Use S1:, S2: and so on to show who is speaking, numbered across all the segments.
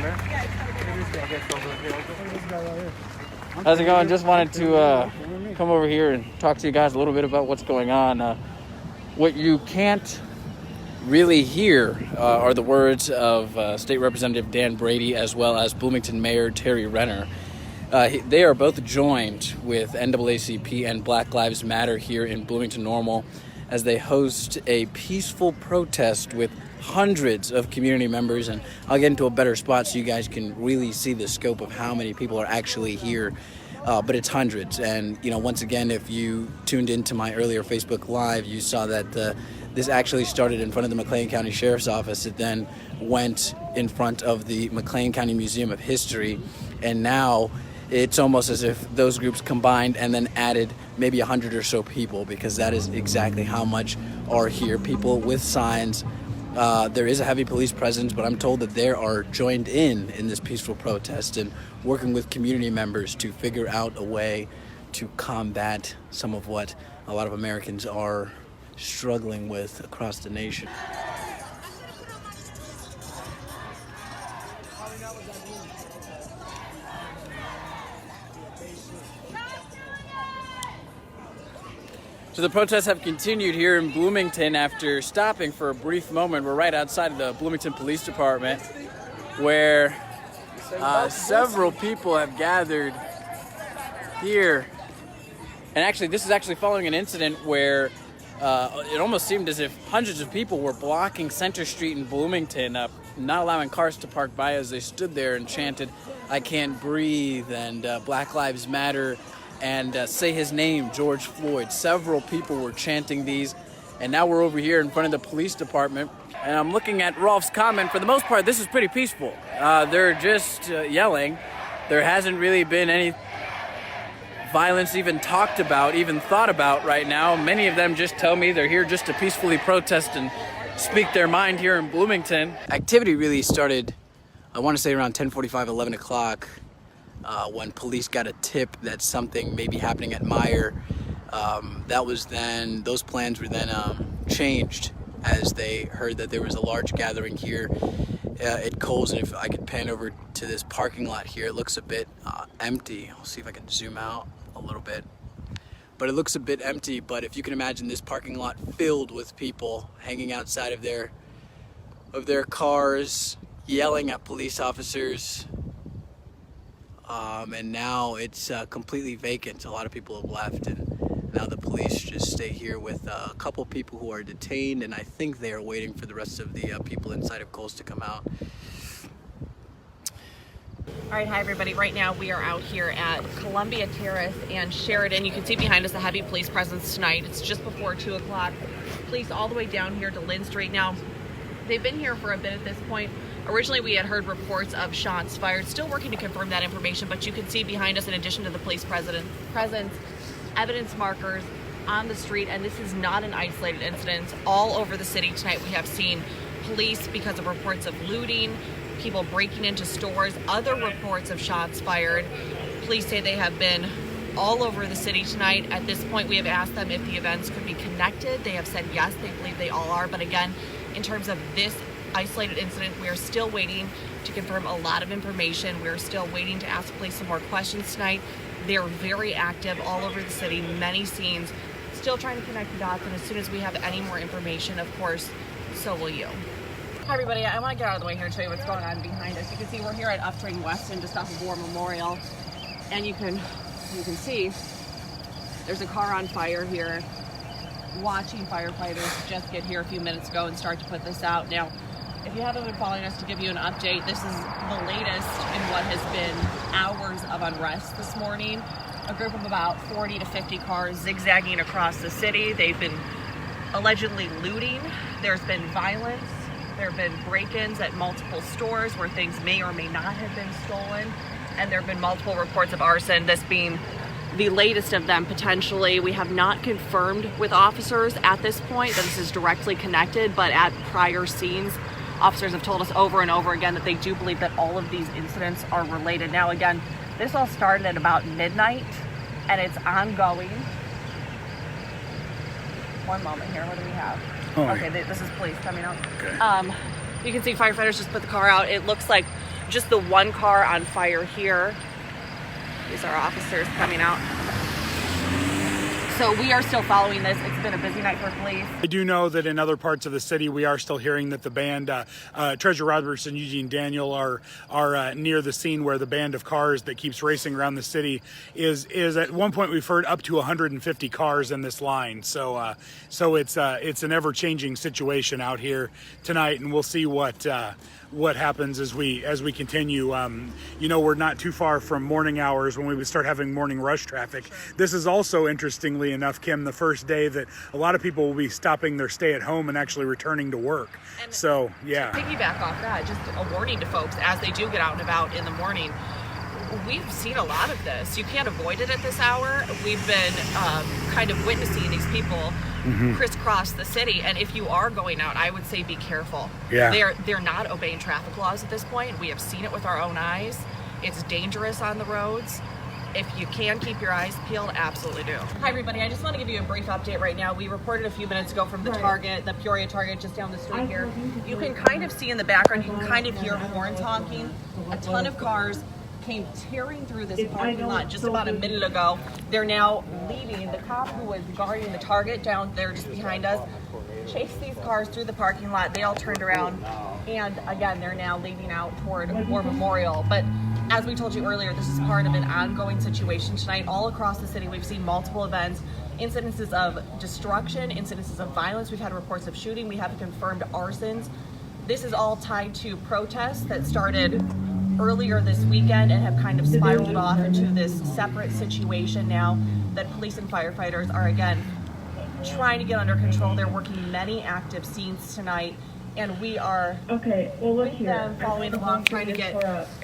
S1: down there.
S2: How's it going? Just wanted to come over here and talk to you guys a little bit about what's going on. What you can't really hear are the words of State Representative Dan Brady as well as Bloomington Mayor Terry Renner. They are both joined with NAACP and Black Lives Matter here in Bloomington Normal as they host a peaceful protest with hundreds of community members. And I'll get into a better spot so you guys can really see the scope of how many people are actually here. But it's hundreds. And, you know, once again, if you tuned into my earlier Facebook Live, you saw that this actually started in front of the McLean County Sheriff's Office. It then went in front of the McLean County Museum of History. And now it's almost as if those groups combined and then added maybe 100 or so people, because that is exactly how much are here. People with signs. There is a heavy police presence, but I'm told that they are joined in this peaceful protest and working with community members to figure out a way to combat some of what a lot of Americans are struggling with across the nation. So the protests have continued here in Bloomington after stopping for a brief moment. We're right outside of the Bloomington Police Department, where several people have gathered here. And actually, this is actually following an incident where it almost seemed as if hundreds of people were blocking Center Street in Bloomington, not allowing cars to park by as they stood there and chanted, "I can't breathe," and Black Lives Matter, and say his name, George Floyd. Several people were chanting these, and now we're over here in front of the police department, and I'm looking at Rolf's comment. For the most part, this is pretty peaceful. They're just yelling. There hasn't really been any violence even talked about, even thought about right now. Many of them just tell me they're here just to peacefully protest and speak their mind here in Bloomington. Activity really started, I want to say around 10:45, 11 o'clock. When police got a tip that something may be happening at Meyer. Those plans were then changed as they heard that there was a large gathering here at Kohl's. And if I could pan over to this parking lot here, it looks a bit empty. I'll see if I can zoom out a little bit. But it looks a bit empty, but if you can imagine this parking lot filled with people hanging outside of their cars, yelling at police officers. And now it's completely vacant. A lot of people have left, and now the police just stay here with a couple people who are detained, and I think they are waiting for the rest of the people inside of Kohl's to come out.
S3: All right, hi everybody. Right now we are out here at Columbia Terrace and Sheridan. You can see behind us a heavy police presence tonight. It's just before 2 o'clock. Police all the way down here to Lynn Street. Now, they've been here for a bit at this point. Originally, we had heard reports of shots fired. Still working to confirm that information, but you can see behind us, in addition to the police presence, evidence markers on the street, and this is not an isolated incident. All over the city tonight, we have seen police because of reports of looting, people breaking into stores, other reports of shots fired. Police say they have been all over the city tonight. At this point, we have asked them if the events could be connected. They have said yes, they believe they all are, but again, in terms of this isolated incident, we are still waiting to confirm a lot of information. We're still waiting to ask police some more questions tonight. They're very active all over the city, many scenes, still trying to connect the dots, and as soon as we have any more information, of course, so will you. Hi everybody, I want to get out of the way here and show you what's going on behind us. You can see we're here at Uptrain Weston, just off of War Memorial, and you can see there's a car on fire here. Watching firefighters just get here a few minutes ago and start to put this out. Now, if you haven't been following us, to give you an update, this is the latest in what has been hours of unrest this morning. A group of about 40 to 50 cars zigzagging across the city. They've been allegedly looting. There's been violence. There have been break-ins at multiple stores where things may or may not have been stolen. And there have been multiple reports of arson, this being the latest of them potentially. We have not confirmed with officers at this point that this is directly connected, but at prior scenes, officers have told us over and over again that they do believe that all of these incidents are related. Now again, this all started at about midnight and it's ongoing. One moment here, what do we have? Okay, this is police coming out.
S2: Okay.
S3: You can see firefighters just put the car out. It looks like just the one car on fire here. These are officers coming out. So we are still following this. It's been a busy night for police.
S1: I do know that in other parts of the city, we are still hearing that the band, Treasure Roberts and Eugene Daniel, are near the scene where the band of cars that keeps racing around the city is at one point we've heard up to 150 cars in this line. So it's an ever-changing situation out here tonight, and we'll see what happens as we continue. We're not too far from morning hours when we would start having morning rush traffic. Sure. This is also, interestingly enough, Kim, the first day that a lot of people will be stopping their stay at home and actually returning to work. And so, yeah.
S3: To piggyback off that, just a warning to folks as they do get out and about in the morning. We've seen a lot of this. You can't avoid it at this hour. We've been kind of witnessing these people crisscross the city, and if you are going out, I would say be careful.
S1: Yeah.
S3: They're not obeying traffic laws at this point. We have seen it with our own eyes. It's dangerous on the roads. If you can keep your eyes peeled, absolutely do. Hi everybody, I just want to give you a brief update right now. We reported a few minutes ago from the Target, the Peoria Target just down the street here. You can kind of see in the background, you can kind of hear horns honking. A ton of cars came tearing through this parking lot just about a minute ago. They're now leaving. The cop who was guarding the Target down there just behind us chased these cars through the parking lot. They all turned around, and again, they're now leaving out toward War Memorial. But as we told you earlier, this is part of an ongoing situation tonight. All across the city, we've seen multiple events, incidences of destruction, incidences of violence. We've had reports of shooting. We have confirmed arsons. This is all tied to protests that started earlier this weekend and have kind of spiraled off into this separate situation now that police and firefighters are again trying to get under control. They're working many active scenes tonight, and we are with them following along, trying to get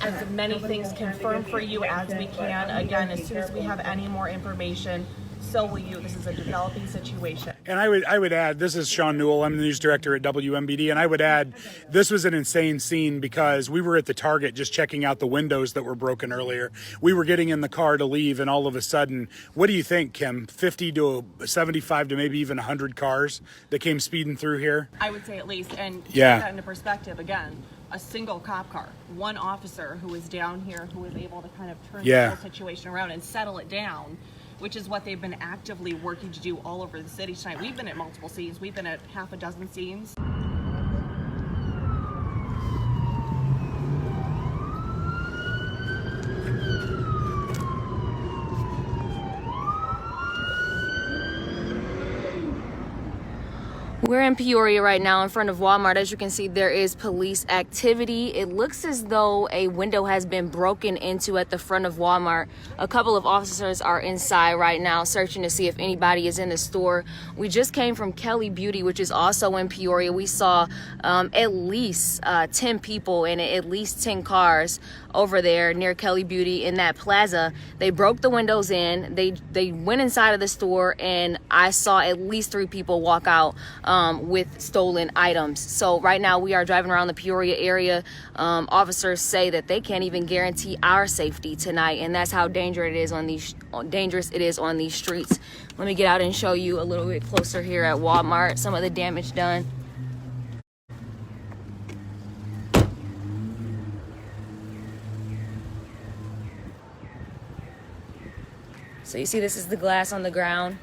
S3: as many things confirmed for you as we can. Again, as soon as we have any more information, so will you. This is a developing situation.
S1: And I would add, this is Sean Newell. I'm the news director at WMBD, and I would add, this was an insane scene because we were at the Target just checking out the windows that were broken earlier. We were getting in the car to leave, and all of a sudden, what do you think, Kim? 50 to 75 to maybe even 100 cars that came speeding through here?
S3: I would say at least. And to put
S1: yeah.
S3: that into perspective, again, a single cop car, one officer who was down here who was able to kind of turn the whole situation around and settle it down, which is what they've been actively working to do all over the city tonight. We've been at multiple scenes. We've been at half a dozen scenes.
S4: We're in Peoria right now in front of Walmart. As you can see, there is police activity. It looks as though a window has been broken into at the front of Walmart. A couple of officers are inside right now searching to see if anybody is in the store. We just came from Kelly Beauty, which is also in Peoria. We saw at least 10 people and at least 10 cars over there near Kelly Beauty in that plaza. They broke the windows in. They went inside of the store, and I saw at least 3 people walk out with stolen items. So right now we are driving around the Peoria area. Officers say that they can't even guarantee our safety tonight, and that's how dangerous it is on these streets. Let me get out and show you a little bit closer here at Walmart, some of the damage done. So you see, this is the glass on the ground.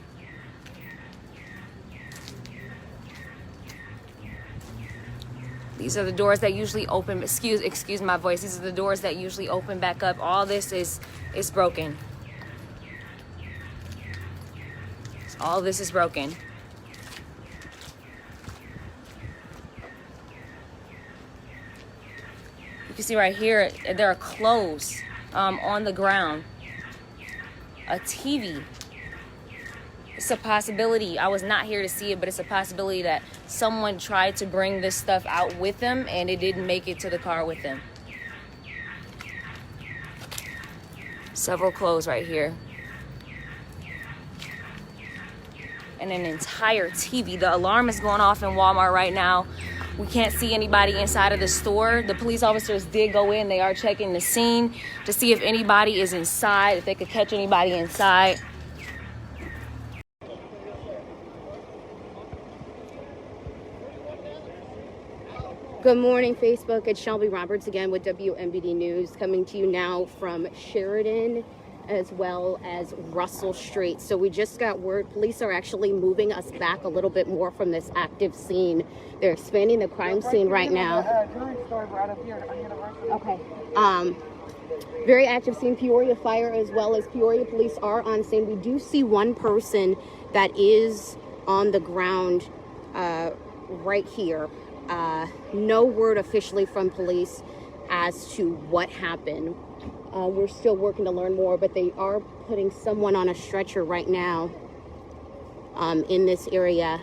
S4: These are the doors that usually open. Excuse my voice. These are the doors that usually open back up. All this is broken. All this is broken. You can see right here, there are clothes on the ground. A TV. It's a possibility. I was not here to see it, but it's a possibility that someone tried to bring this stuff out with them and it didn't make it to the car with them. Several clothes right here. And an entire TV. The alarm is going off in Walmart right now. We can't see anybody inside of the store. The police officers did go in. They are checking the scene to see if anybody is inside, if they could catch anybody inside.
S5: Good morning, Facebook. It's Shelby Roberts again with WMBD News, coming to you now from Sheridan as well as Russell Street. So we just got word police are actually moving us back a little bit more from this active scene. They're expanding the crime scene right now. Okay. Very active scene. Peoria Fire as well as Peoria Police are on scene. We do see one person that is on the ground right here. No word officially from police as to what happened. We're still working to learn more, but they are putting someone on a stretcher right now in this area.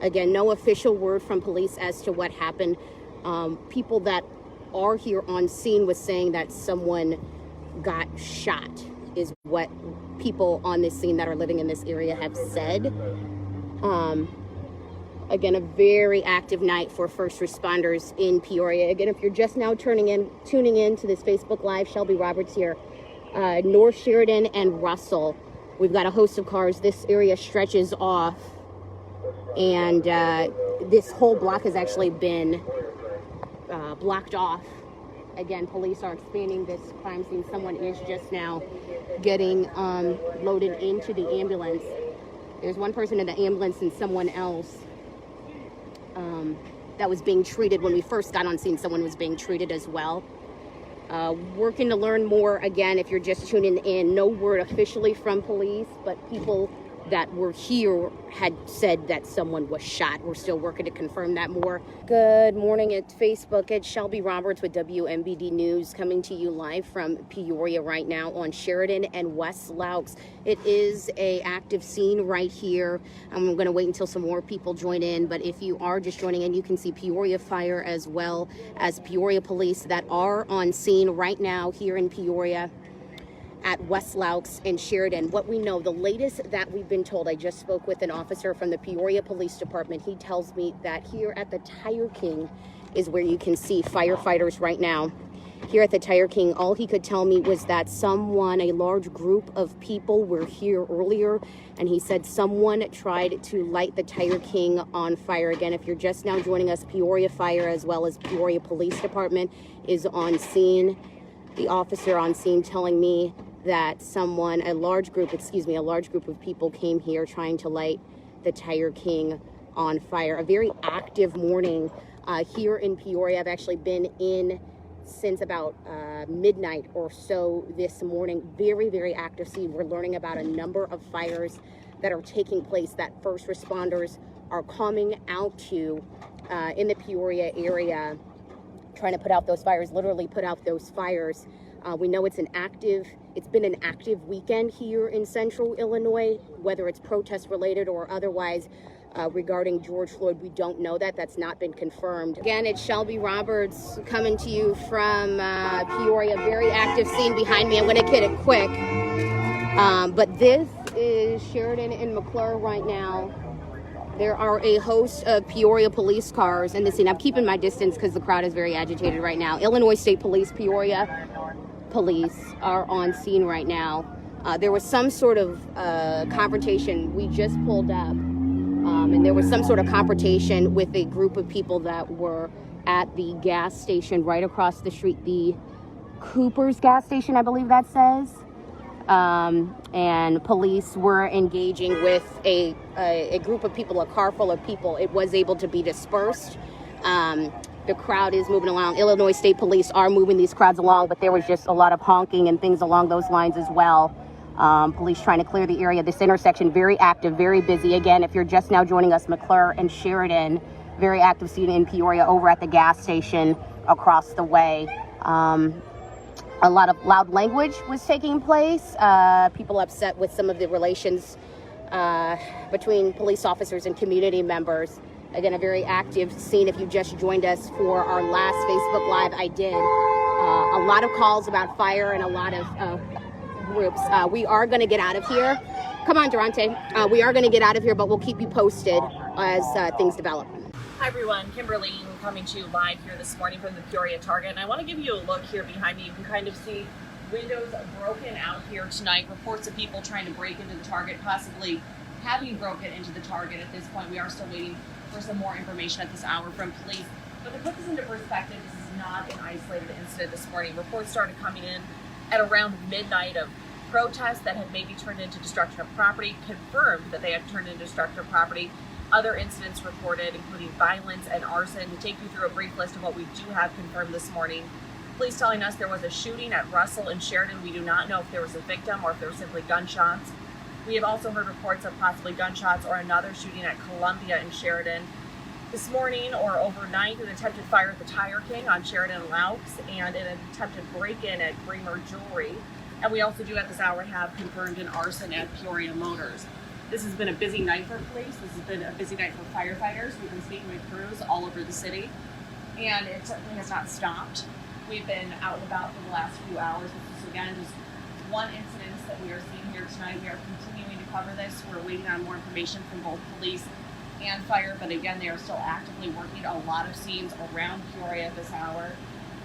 S5: Again, no official word from police as to what happened. People that are here on scene was saying that someone got shot, is what people on this scene that are living in this area have said. Again, a very active night for first responders in Peoria. Again, if you're just now tuning in to this Facebook Live, Shelby Roberts here, North Sheridan and Russell. We've got a host of cars. This area stretches off, and this whole block has actually been blocked off. Again, police are expanding this crime scene. Someone is just now getting loaded into the ambulance. There's one person in the ambulance and someone else that was being treated. When we first got on scene, someone was being treated as well. Working to learn more. Again, if you're just tuning in, no word officially from police, but people that were here had said that someone was shot. We're still working to confirm that more. Good morning, it's Facebook. It's Shelby Roberts with WMBD News, coming to you live from Peoria right now on Sheridan and West Loucks. It is a active scene right here. I'm going to wait until some more people join in, but if you are just joining in, you can see Peoria Fire as well as Peoria Police that are on scene right now here in Peoria at West Loucks and Sheridan. What we know, the latest that we've been told, I just spoke with an officer from the Peoria Police Department. He tells me that here at the Tire King is where you can see firefighters right now. Here at the Tire King, all he could tell me was that a large group of people were here earlier, and he said someone tried to light the Tire King on fire. Again, if you're just now joining us, Peoria Fire as well as Peoria Police Department is on scene. The officer on scene telling me that a large group of people came here trying to light the Tire King on fire. A very active morning here in Peoria. I've actually been in since about midnight or so this morning. Very, very active scene. We're learning about a number of fires that are taking place that first responders are coming out to in the Peoria area, trying to put out those fires, literally put out those fires. We know it's been an active weekend here in central Illinois, whether it's protest related or otherwise. Regarding George Floyd, we don't know that. That's not been confirmed. Again, it's Shelby Roberts coming to you from Peoria. Very active scene behind me. I'm going to get it quick. But this is Sheridan and McClure right now. There are a host of Peoria police cars in the scene. I'm keeping my distance because the crowd is very agitated right now. Illinois State Police, Peoria Police are on scene right now. There was some sort of confrontation. We just pulled up, and there was some sort of confrontation with a group of people that were at the gas station right across the street, the Cooper's gas station, I believe that says. And police were engaging with a group of people, a car full of people. It was able to be dispersed. The crowd is moving along. Illinois State Police are moving these crowds along, but there was just a lot of honking and things along those lines as well. Police trying to clear the area. This intersection, very active, very busy. Again, if you're just now joining us, McClure and Sheridan, very active scene in Peoria over at the gas station across the way. A lot of loud language was taking place. People upset with some of the relations between police officers and community members. Again, a very active scene. If you just joined us for our last Facebook Live, I did a lot of calls about fire and a lot of groups. We are going to get out of here. Come on, Durante. We are going to get out of here, but we'll keep you posted as things develop.
S3: Hi everyone, Kimberly coming to you live here this morning from the Peoria Target, and I want to give you a look here behind me. You can kind of see windows broken out here tonight. Reports of people trying to break into the Target, possibly having broken into the Target. At this point, we are still waiting for some more information at this hour from police. But to put this into perspective, this is not an isolated incident this morning. Reports started coming in at around midnight of protests that had maybe turned into destruction of property, confirmed that they had turned into destruction of property. Other incidents reported, including violence and arson. To take you through a brief list of what we do have confirmed this morning, police telling us there was a shooting at Russell and Sheridan. We do not know if there was a victim or if there were simply gunshots. We have also heard reports of possibly gunshots or another shooting at Columbia and Sheridan. This morning or overnight, an attempted fire at the Tire King on Sheridan and Loucks, and an attempted break-in at Bremer Jewelry. And we also do at this hour have confirmed an arson at Peoria Motors. This has been a busy night for police. This has been a busy night for firefighters. We've been speaking with crews all over the city, and it certainly has not stopped. We've been out and about for the last few hours. This is, again, just one incident that we are seeing here tonight. We are continuing to cover this. We're waiting on more information from both police and fire, but again, they are still actively working a lot of scenes around Peoria at this hour.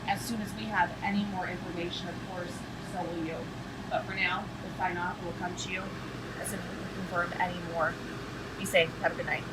S3: As soon as we have any more information, of course, so will you. But for now, we'll sign off. We'll come to you as soon as we can confirm any more. Be safe. Have a good night.